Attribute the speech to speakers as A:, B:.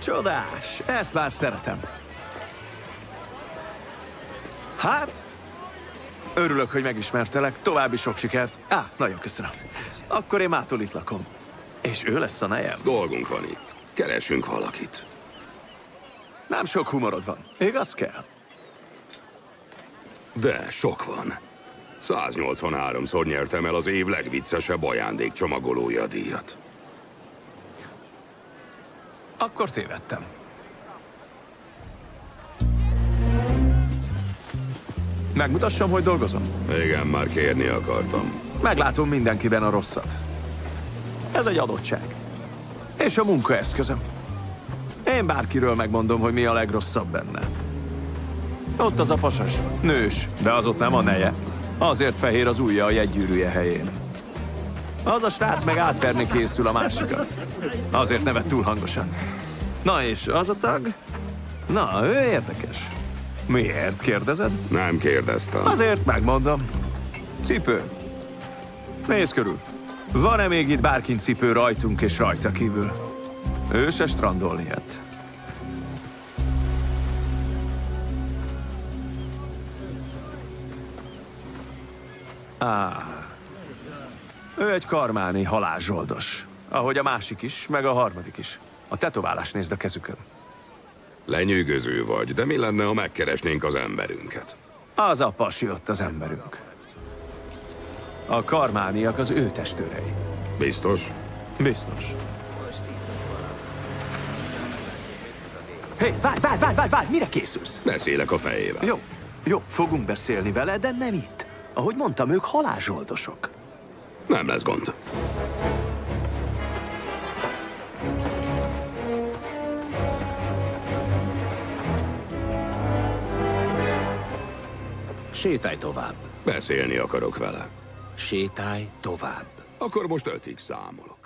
A: Csodás, ezt már szeretem. Hát, örülök, hogy megismertelek. További sok sikert. Nagyon köszönöm. Akkor én mától itt lakom. És ő lesz a nejem?
B: Dolgunk van itt. Keresünk valakit.
A: Nem sok humorod van. Igaz kell?
B: De sok van. 183-szor nyertem el az év legviccesebb ajándékcsomagolója díjat.
A: Akkor tévedtem. Megmutassam, hogy dolgozom?
B: Igen, már kérni akartam.
A: Meglátom mindenkiben a rosszat. Ez egy adottság. És a munkaeszközöm. Én bárkiről megmondom, hogy mi a legrosszabb benne. Ott az a pasas. Nős, de az ott nem a neje. Azért fehér az ujja a jegygyűrűje helyén. Az a srác meg átverni készül a másikat. Azért nevet túl hangosan. Na és az a tag? Na, ő érdekes. Miért kérdezed?
B: Nem kérdeztem.
A: Azért megmondom. Cipő. Nézz körül. Van-e még itt bárkin cipő rajtunk és rajta kívül? Ő se strandolni jött. Ő egy karmáni halálzsoldos. Ahogy a másik is, meg a harmadik is. A tetoválás nézd a kezükön.
B: Lenyűgöző vagy, de mi lenne, ha megkeresnénk az emberünket?
A: Az a pasi ott az emberünk. A karmániak az ő testőrei.
B: Biztos?
A: Biztos. Hé, várj, mire készülsz?
B: Beszélek a fejével.
A: Jó, fogunk beszélni vele, de nem itt. Ahogy mondtam, ők halálzsoldosok.
B: Nem lesz gond.
C: Sétálj tovább.
B: Beszélni akarok vele.
C: Sétálj tovább.
B: Akkor most 5-ig számolok.